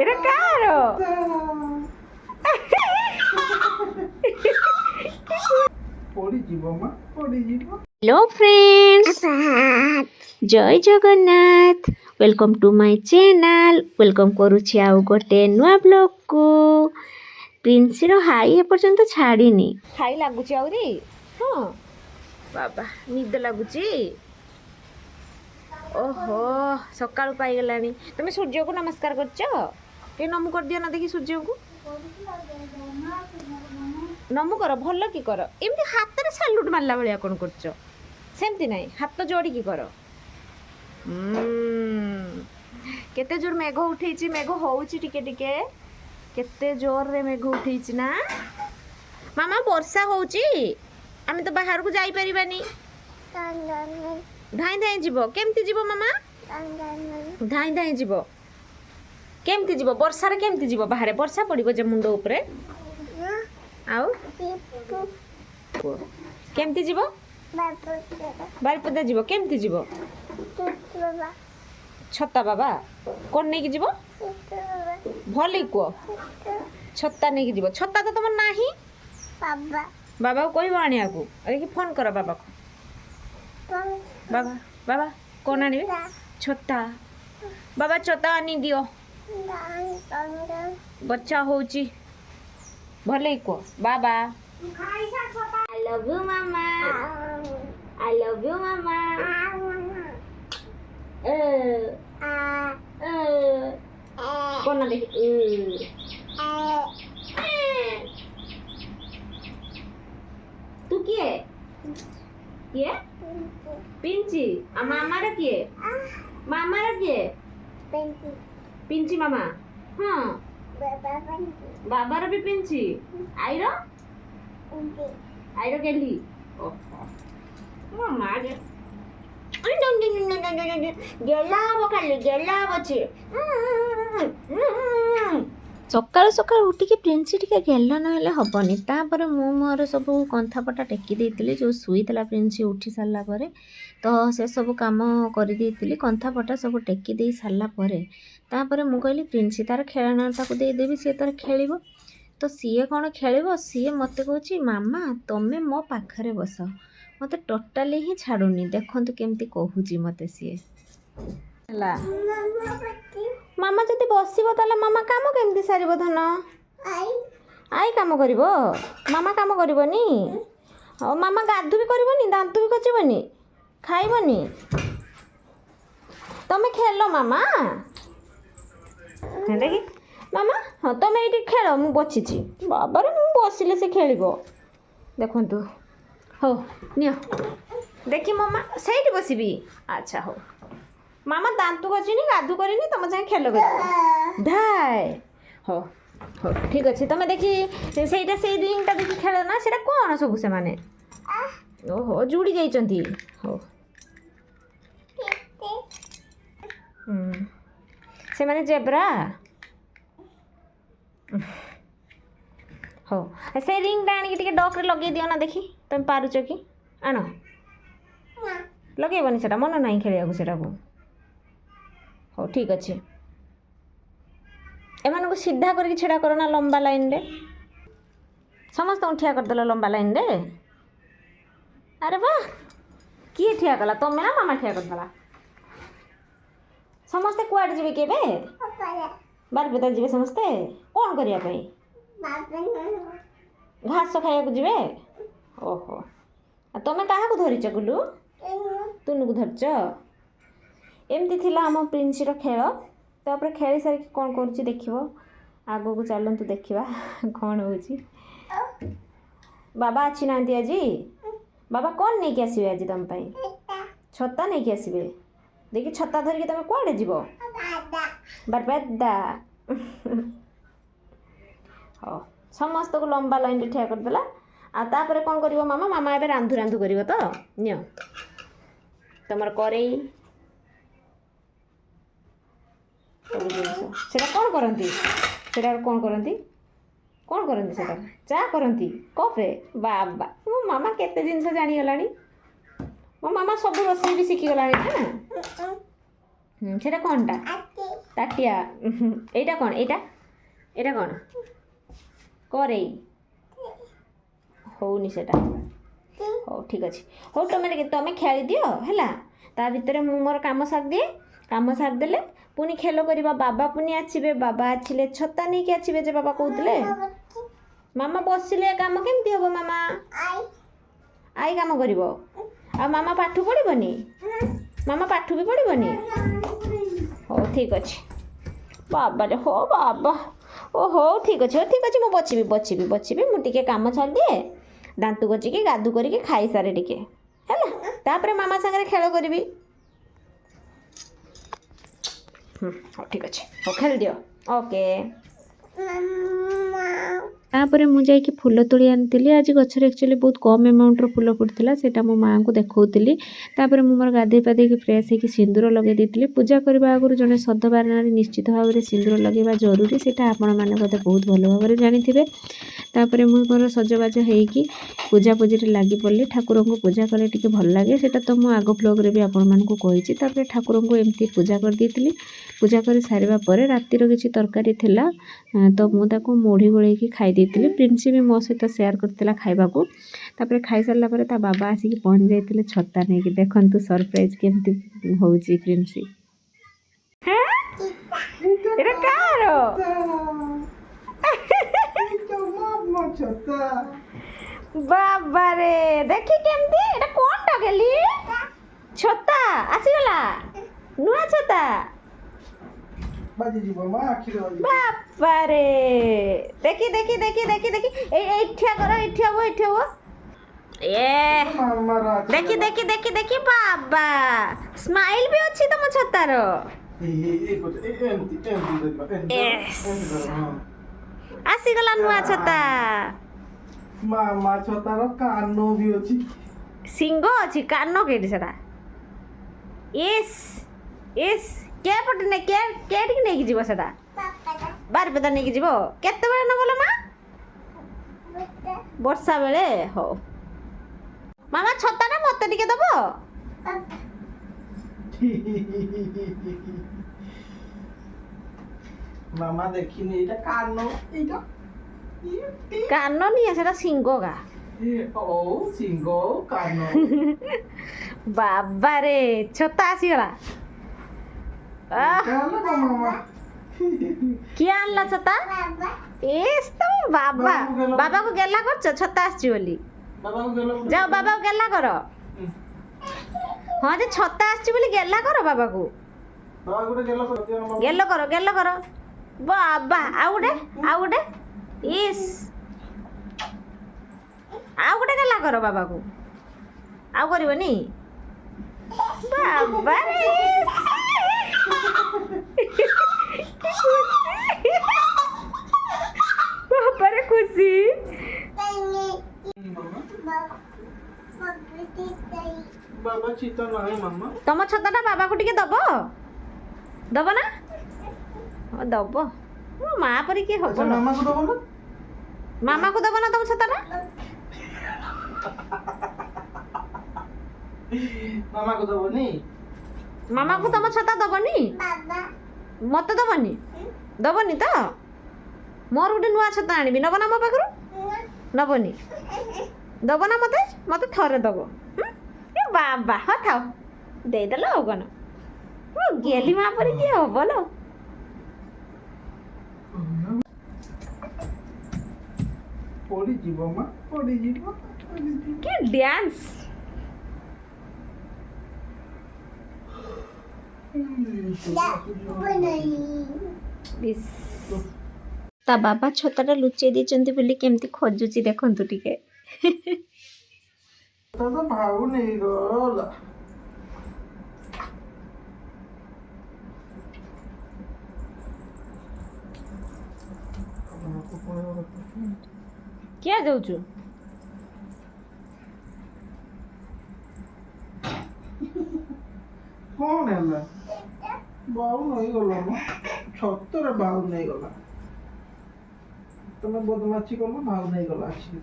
এটা কার? Hello friends, জয় Jagannath. Welcome to my channel. Welcome କରୁଛି ଆଉ ଗୋଟେ ନୂଆ ବ୍ଲଗ୍କୁ। ପ୍ରିନ୍ସିର ହାଇ ଏପର୍ଯ୍ୟନ୍ତ ଛାଡ଼ିନି। ହାଇ ଲାଗୁଛି ଆହୁରି? ହଁ ବାବା ନିଦ ଲାଗୁଛି। ଓହୋ ସକାଳୁ ପାଇଗଲାଣି। ତମେ ସୂର୍ଯ୍ୟକୁ ନମସ୍କାର କରୁଛ? ଟିକେ ନମୁ କରିଦିଅ ନା ଦେଖି ସୂର୍ଯ୍ୟଙ୍କୁ। ନମୁ କର, ଭଲ କି କର। ଏମିତି ହାତରେ ସାଲୁଟ ମାରିଲା ଭଳିଆ କ'ଣ କରୁଛ? ସେମିତି ନାହିଁ, ହାତ ଯୋଡ଼ିକି କର। କେତେ ଜୋର ମେଘ ଉଠେଇଛି, ମେଘ ହଉଛି ଟିକେ ଟିକେ। କେତେ ଜୋରରେ ମେଘ ଉଠେଇଛି ନା ମାମା? ବର୍ଷା ହଉଛି, ଆମେ ତ ବାହାରକୁ ଯାଇପାରିବାନି। ଧାଇଁ ଧାଇଁ ଯିବ। କେମିତି ଯିବ ମାମା? ଧାଇଁ ଧାଇଁ ଯିବ। କେମିତି ଯିବ? ବର୍ଷାରେ କେମିତି ଯିବ ବାହାରେ? ବର୍ଷା ପଡ଼ିବ ଯେ ମୁଣ୍ଡ ଉପରେ। ଆଉ କେମିତି ଯିବ? ବାରିପଦା ଯିବ। କେମିତି ଯିବ? ଛତା ବାବା କ'ଣ ନେଇକି ଯିବ? ଭଲ କୁହ। ଛତା ନେଇକି ଯିବ। ଛତା ତ ତମର ନାହିଁ। ବାବାକୁ କହିବ ଆଣିବାକୁ। ଦେଖି ଫୋନ୍ କର ବାବାକୁ। ବାବା ବାବା କ'ଣ ଆଣିବେ? ଛତା। ବାବା ଛତା ଆଣି ଦିଅ। ବର୍ଷା ହଉଛି। ଭଲ କୁହ ବାବା। I love you mama. I love you mama. କ'ଣ ଦେଖି? ତୁ କିଏ? କିଏ? ପିଞ୍ଚି। ଆଉ ମାମାର କିଏ? ମାମାର କିଏ? ପିଞ୍ଚି ମାମା। ହଁ ବାବାର ବି ପିଞ୍ଚି। ଆଇର? ଆଇର ଗେଲି। ମାମା ଗେଲା ହବ, ଖାଲି ଗେଲା ହବ। ସକାଳୁ ସକାଳୁ ଉଠିକି ପ୍ରିନ୍ସି ଟିକେ ଗେଲ ନହେଲେ ହେବନି। ତାପରେ ମୁଁ ମୋର ସବୁ କନ୍ଥାପଟା ଟେକି ଦେଇଥିଲି। ଯେଉଁ ଶୋଇଥିଲା ପ୍ରିନ୍ସି ଉଠି ସାରିଲା ପରେ, ତ ସେସବୁ କାମ କରିଦେଇଥିଲି। କନ୍ଥାପଟା ସବୁ ଟେକି ଦେଇ ସାରିଲା ପରେ ତାପରେ ମୁଁ କହିଲି ପ୍ରିନ୍ସି ତାର ଖେଳନା ତାକୁ ଦେଇଦେବି, ସିଏ ତାର ଖେଳିବ। ତ ସିଏ କ'ଣ ଖେଳିବ? ସିଏ ମୋତେ କହୁଛି ମାମା ତମେ ମୋ ପାଖରେ ବସ। ମୋତେ ଟୋଟାଲି ହିଁ ଛାଡ଼ୁନି। ଦେଖନ୍ତୁ କେମିତି କହୁଛି ମୋତେ ସିଏ। ହେଲା, ମାମା ଯଦି ବସିବ ତାହେଲେ ମାମା କାମ କେମିତି ସାରିବ? ଧନ ଆଇ କାମ କରିବ, ମାମା କାମ କରିବନି। ଆଉ ମାମା ଗାଧୁ ବି କରିବନି, ଦାନ୍ତ ବି ଖଚିବନି, ଖାଇବନି। ତମେ ଖେଳ ମାମା। ଦେଖି ମାମା, ହଁ ତମେ ଏଇଠି ଖେଳ, ମୁଁ ବସିଛି। ବାବାରେ ମୁଁ ବସିଲେ ସେ ଖେଳିବ। ଦେଖନ୍ତୁ। ହଉ ନିଅ। ଦେଖି ମାମା ସେଇଠି ବସିବି। ଆଚ୍ଛା ହଉ। ମାମା ଦାନ୍ତ ଘଷିନି, ଗାଧୁ କରିନି, ତମ ସାଙ୍ଗେ ଖେଳ କରିବ। ଧାଏ। ହଉ ହଉ ଠିକ୍ ଅଛି। ତମେ ଦେଖି ସେଇଟା, ସେଇ ରିଙ୍ଗଟା ଦେଖି ଖେଳ ନା। ସେଇଟା କ'ଣ ସବୁ ସେମାନେ? ଓହୋ ଯୁଡ଼ି ଯାଇଛନ୍ତି। ହଉ ସେମାନେ ଜେବ୍ରା। ହଉ ସେ ରିଙ୍ଗଟା ଆଣିକି ଟିକେ ଡକ୍ରେ ଲଗେଇ ଦିଅ ନା ଦେଖି। ତମେ ପାରୁଛ କି? ଆଣ। ଲଗେଇବନି, ସେଟା ମନ ନାହିଁ ଖେଳିବାକୁ ସେଟାକୁ। ହଉ ଠିକ୍ ଅଛି। ଏମାନଙ୍କୁ ସିଧା କରିକି ଛିଡ଼ା କର ନା ଲମ୍ବା ଲାଇନ୍ରେ। ସମସ୍ତଙ୍କୁ ଠିଆ କରିଦେଲ ଲମ୍ବା ଲାଇନ୍ରେ। ଆରେ ବା, କିଏ ଠିଆ କଲା? ତମେ ନା ମାମା ଠିଆ କରିଦେଲା? ସମସ୍ତେ କୁଆଡ଼େ ଯିବେ କି ଏବେ? ବାରିପଦା ଯିବେ ସମସ୍ତେ। କ'ଣ କରିବା ପାଇଁ? ଘାସ ଖାଇବାକୁ ଯିବେ। ଓହୋ। ଆଉ ତମେ କାହାକୁ ଧରିଛ ଗୁଲୁ? ତୁନୁକୁ ଧରିଛ। ଏମିତି ଥିଲା ଆମ ପ୍ରିନ୍ସିର ଖେଳ। ତାପରେ ଖେଳି ସାରିକି କ'ଣ କରୁଛି ଦେଖିବ। ଆଗକୁ ଚାଲନ୍ତୁ ଦେଖିବା କ'ଣ ହେଉଛି। ବାବା ଆସି ନାହାନ୍ତି ଆଜି? ବାବା କ'ଣ ନେଇକି ଆସିବେ ଆଜି ତମ ପାଇଁ? ଛତା ନେଇକି ଆସିବେ। ଦେଖି ଛତା ଧରିକି ତମେ କୁଆଡ଼େ ଯିବ? ବାରିପଦା। ହଉ ସମସ୍ତଙ୍କୁ ଲମ୍ବା ଲାଇନ୍ରେ ଠିଆ କରିଦେଲା। ଆଉ ତାପରେ କ'ଣ କରିବ ମାମା? ମାମା ଏବେ ରାନ୍ଧୁ ରାନ୍ଧୁ କରିବ ତ। ନିଅ ତମର କରେଇ, ସବୁ ଜିନିଷ। ସେଇଟା କ'ଣ କରନ୍ତି? ସେଇଟା କ'ଣ କରନ୍ତି? କ'ଣ କରନ୍ତି ସେଇଟା? ଚା କରନ୍ତି କପ୍ରେ? ବାବା, ମୋ ମାମା କେତେ ଜିନିଷ ଜାଣିଗଲାଣି। ମୋ ମାମା ସବୁ ରୋଷେଇ ବି ଶିଖିଗଲାଣି ନା। ସେଇଟା କ'ଣଟା? ତାଟିଆ ଏଇଟା କ'ଣ ଏଇଟା କ'ଣ କରେଇ ହଉନି ସେଟା ହଉ ଠିକ୍ ଅଛି ହଉ ତମେ ଖେଳିଦିଅ ହେଲା ତା ଭିତରେ ମୁଁ ମୋର କାମ ସାରିଦିଏ କାମ ସାରିଦେଲେ ପୁଣି ଖେଳ କରିବା ବାବା ପୁଣି ଆସିବେ ବାବା ଆସିଲେ ଛତା ନେଇକି ଆସିବେ ଯେ ବାବା କହୁଥିଲେ ମାମା ବସିଲେ କାମ କେମିତି ହେବ ମାମା ଆଇ କାମ କରିବ ଆଉ ମାମା ପାଠ ପଢ଼ିବନି ମାମା ପାଠ ବି ପଢ଼ିବନି ହଉ ଠିକ୍ ଅଛି ବାବାରେ ହଉ ବାବା ଓ ହଉ ଠିକ୍ ଅଛି ମୁଁ ବଚିବି ମୁଁ ଟିକେ କାମ ଛାଡ଼ିଦିଏ ଦାନ୍ତ ଘଷିକି ଗାଧୁ କରିକି ଖାଇସାରେ ଟିକେ ହେଲା ତାପରେ ମାମା ସାଙ୍ଗରେ ଖେଳ କରିବି ହଉ ଠିକ୍ ଅଛି ହଉ ଖେଳିଦିଅ ଓକେ ତାପରେ ମୁଁ ଯାଇକି ଫୁଲ ତୋଳି ଆଣିଥିଲି ଆଜି ଗଛରେ ଆକ୍ଚୁଆଲି ବହୁତ କମ୍ ଆମାଉଣ୍ଟର ଫୁଲ ଫୁଟିଥିଲା ସେଇଟା ମୋ ମାଆଙ୍କୁ ଦେଖାଉଥିଲି ତାପରେ ମୁଁ ମୋର ଗାଧୋଇ ପାଧେଇକି ଫ୍ରେଶ୍ ହେଇକି ସିନ୍ଦୁର ଲଗାଇ ଦେଇଥିଲି ପୂଜା କରିବା ଆଗରୁ ଜଣେ ସଧବାରଣାରେ ନିଶ୍ଚିତ ଭାବରେ ସିନ୍ଦୁର ଲଗାଇବା ଜରୁରୀ ସେଇଟା ଆପଣମାନେ ବୋଧେ ବହୁତ ଭଲ ଭାବରେ ଜାଣିଥିବେ ତାପରେ ମୁଁ ମୋର ସଜବାଜ ହେଇକି ପୂଜାପୂଜିରେ ଲାଗି ପଡ଼ିଲି ଠାକୁରଙ୍କୁ ପୂଜା କଲେ ଟିକେ ଭଲ ଲାଗେ ସେଇଟା ତ ମୁଁ ଆଗ ବ୍ଲଗ୍ରେ ବି ଆପଣମାନଙ୍କୁ କହିଛି ତାପରେ ଠାକୁରଙ୍କୁ ଏମିତି ପୂଜା କରିଦେଇଥିଲି ପୂଜା କରି ସାରିବା ପରେ ରାତିର କିଛି ତରକାରୀ ଥିଲା ତ ମୁଁ ତାକୁ ମୁଢ଼ି ଗୋଳେଇକି ଖାଇ ଦେଇଥିଲି ପ୍ରିନ୍ସି ବି ମୋ ସହିତ ସେୟାର କରିଥିଲା ଖାଇବାକୁ ତାପରେ ଖାଇସାରିଲା ପରେ ତା ବାବା ଆସିକି ପହଞ୍ଚି ଯାଇଥିଲେ ଛତା ନେଇକି ଦେଖନ୍ତୁ ସରପ୍ରାଇଜ୍ କେମିତି ହେଉଛି ପ୍ରିନ୍ସି ଏଇଟା କାହାର ବାବାରେ ଦେଖି କେମିତି ଏଇଟା କ'ଣଟା ଗେଲି ଛତା ଆସିଗଲା ନୂଆ ଛତା ବାବାରେ ଦେଖି ଏଇଠି କର ଏଇଠି ହବ ଦେଖି ବାବା ସ୍ମାଇଲ ବି ଅଛି ତମ ଛତାର ଆସିଗଲା ନୂଆ ଛତା ମାମା ଛତାର କାନ ବି ଅଛି ସିଂହ ଅଛି କାନ କେଠି ସେଟା କେଠିକି ନେଇକି ଯିବ ସେଟା ବାରିପଦା ନେଇକି ଯିବ କେତେବେଳେ ନବ ଲୋ ମା ବର୍ଷା ବେଳେ ହଉ ମାମା ଛତାଟା ମତେ ଟିକେ ଦବ ମାମା ଦେଖିନି ଏଇଟା କାନ କାନ ନିଏ ସେଟା ସିଂହ ଗା ସିଂହ କାନ ବାବାରେ ଛତା ଆସିଗଲା କିଏ ଆଣିଲା ଛତା ବାବାକୁ ଗେଲା କରୁଛ ଛତା ଆସିଛି ବୋଲି ଯାଅ ବାବାକୁ ଗେଲା କର ହଁ ଯେ ଛତା ଆସିଛି ବୋଲି ଗେଲା କର ବାବାକୁ ଗେଲ କର ବାବା ଆଉ ଗୋଟେ ଇସ୍ ଆଉ ଗୋଟେ ଗେଲା କର ବାବାକୁ ଆଉ କରିବନି ବାବାରେ ବାବାରେ ଖୁସି ବାବା ଚିତା ନାହିଁ ମାମା ତମ ଛତାଟା ବାବାକୁ ଟିକେ ଦବ ନା ଦବ ମା ପରି କିଏ ହବ ମାମାକୁ ଦବ ନା ତମ ଛତାଟା ମାମାକୁ ଦବନି ମାମାକୁ ତମ ଛତା ଦବନି ମତେ ଦବନି ତ ମୋର ଗୋଟେ ନୂଆ ଛତା ଆଣିବି ନବ ନା ମୋ ପାଖରୁ ନବନି ଦବ ନା ମତେ ଥରେ ଦବ ବାବା ହଁ ଥାଉ ଦେଇଦେଲ ଆଉ କ'ଣ ଗେଲି ମା ପରି କିଏ ହବ ଲୋ ପଡ଼ିଯିବ ମା ପଡ଼ିଯିବ କି ଡ୍ୟାନ୍ସ ତା ବାବା ଛତାଟା ଲୁଚେଇ ଦେଇଛନ୍ତି ବୋଲି କେମିତି ଖୋଜୁଛି ଦେଖନ୍ତୁ ଟିକେ ଭାଉ ନେଇଗଲା କିଏ ଯାଉଛୁ କ'ଣ ହେଲା ବାଉ ନେଇଗଲା ମ ଛତରେ ବାଉ ନେଇଗଲା ତମେ ବଦମାଛି କଲ ବାଉ ନେଇଗଲା ଆସିକି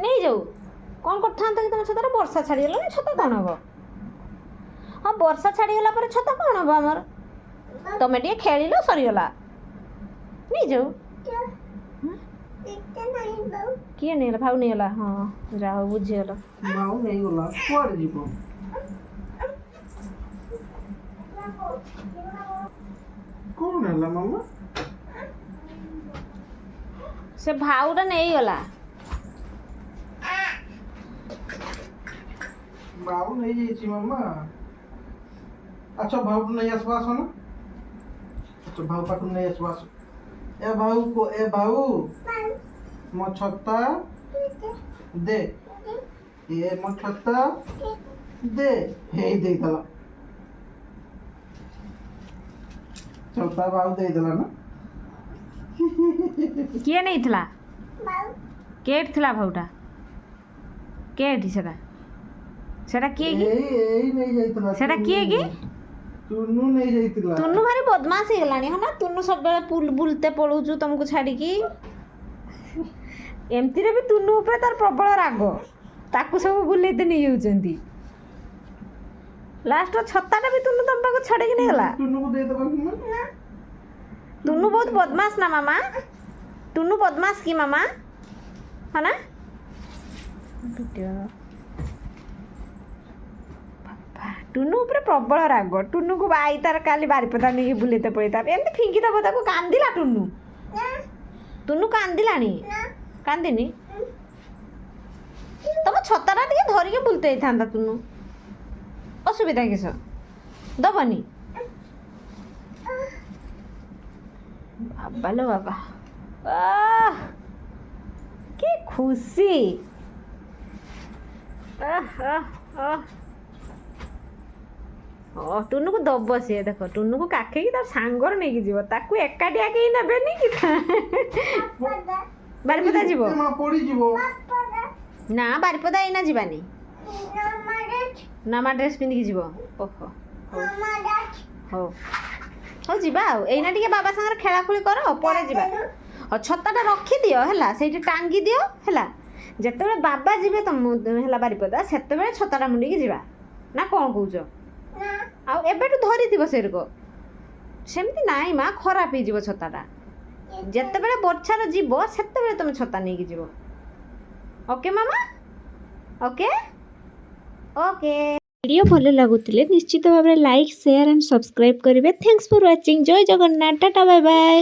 ନେଇଯାଉ କ'ଣ କରିଥାନ୍ତା କି ତମ ଛତାରେ ବର୍ଷା ଛାଡ଼ିଗଲାଣି ଛତା କ'ଣ ହବ ହଁ ବର୍ଷା ଛାଡ଼ିଗଲା ପରେ ଛତା କ'ଣ ହେବ ଆମର? ତମେ ଟିକେ ଖେଳିଲ ସରିଗଲା ନେଇ ଯାଉ। କିଏ ନେଇଗଲା? ଭାଉ ନେଇଗଲା। ହଁ ଯାହା ହଉ ବୁଝିଗଲ। ଭାଉ ନେଇଗଲା କୁଆଡ଼େ ଯିବ? କ'ଣ ହେଲା ମାମା? ସେ ଭାଉଟା ନେଇଗଲା। ଭାଉ ନେଇଯାଇଛି ମାମା। ଆଚ୍ଛା ଭାଉକୁ ନେଇ ଆସିବ, ଆସ ନା। ଆଚ୍ଛା ଭାଉ ପାଖକୁ ନେଇ ଆସିବ, ଆସ। ଏ ଭାଉ ମୋ ଛତା ଦେ। ମୋ ଛତା ଦେ। ହେଇ ଦେଇଦେଲା ଛତା, ଭାଉ ଦେଇଦେଲା ନା। କିଏ ନେଇଥିଲା? କେଠି ଥିଲା ଭାଉଟା? କେଠି ସେଟା? ସେଟା କିଏ କି? ଏଇ ନେଇ ଯାଇଥିଲା। ସେଟା କିଏ କି? ତୁନୁ ନେଇ ଯାଇଥିଲା। ତୁନୁ ଭାରି ବଦମାସ ହେଇଗଲାଣି ହଁ ନା। ତୁନୁ ସବୁବେଳେ ବୁଲତେ ପଳଉଛୁ ତମକୁ ଛାଡ଼ିକି। ଏମିତିରେ ବି ତୁନୁ ଉପରେ ତାର ପ୍ରବଳ ରାଗ, ତାକୁ ସବୁ ବୁଲେଇତେ ନେଇଯାଉଛନ୍ତି। ଲାଷ୍ଟର ଛତାଟା ବି ତୁନୁ ତମ ପାଖକୁ ଛଡ଼େଇକି ନେଇଗଲା। ତୁନୁକୁ ଦେଇଦେବା। ତୁନୁ ବହୁତ ବଦମାସ ନା ମାମା? ତୁନୁ ବଦମାସ କି ମାମା? ହଁ ନା? ଟୁନୁ ଉପରେ ପ୍ରବଳ ରାଗ। ଟୁନୁକୁ ଆଇ ତାର କାଲି ବାରିପଦା ନେଇକି ବୁଲେଇତେ ପଳେଇତା, ଏମିତି ଫିଙ୍ଗି ଦେବ ତାକୁ। କାନ୍ଦିଲା ଟୁନୁ। ଟୁନୁ କାନ୍ଦିଲାଣି? କାନ୍ଦିନି? ତମ ଛତାଟା ଟିକେ ଧରିକି ବୁଲତେ ହେଇଥାନ୍ତା ଟୁନୁ। ଅସୁବିଧା କିସ? ଦବନି? ବାବା ଲୋ ବାବା, କି ଖୁସି। ଟୁନୁକୁ ଦବ ସିଏ। ଦେଖ ଟୁନୁକୁ କାଖେଇକି ତାର ସାଙ୍ଗରେ ନେଇକି ଯିବ। ତାକୁ ଏକାଠିଆ କେହି ନେବେନି କି? ବାରିପଦା ଯିବ ନା? ବାରିପଦା ଏଇନା ଯିବାନି। ନୂଆ ଡ୍ରେସ୍ ପିନ୍ଧିକି ଯିବ? ଓହୋ ହଉ ହଉ ଯିବା ଆଉ। ଏଇନା ଟିକେ ବାବା ସାଙ୍ଗରେ ଖେଳାଖୁଳି କର, ପରେ ଯିବା। ଛତାଟା ରଖିଦିଅ ହେଲା, ସେଇଠି ଟାଙ୍ଗି ଦିଅ ହେଲା। ଯେତେବେଳେ ବାବା ଯିବେ ତମ ହେଲା ବାରିପଦା, ସେତେବେଳେ ଛତାଟା ମୁଣ୍ଡିକି ଯିବା ନା କ'ଣ କହୁଛ? ଆଉ ଏବେଠୁ ଧରିଥିବ ସେରକ। ସେମିତି ନାଇଁ ମା, ଖରାପ ହେଇଯିବ ଛତାଟା। ଯେତେବେଳେ ବର୍ଷାରେ ଯିବ ସେତେବେଳେ ତମେ ଛତା ନେଇକି ଯିବ। ଓକେ ମାମା? Okay okay. ଭିଡ଼ିଓ ଭଲ ଲାଗୁଥିଲେ ନିଶ୍ଚିତ ଭାବରେ ଲାଇକ୍, ସେୟାର ଆଣ୍ଡ ସବସ୍କ୍ରାଇବ୍ କରିବେ। Thanks for watching. ଜୟ ଜଗନ୍ନାଥ। Tata bye bye.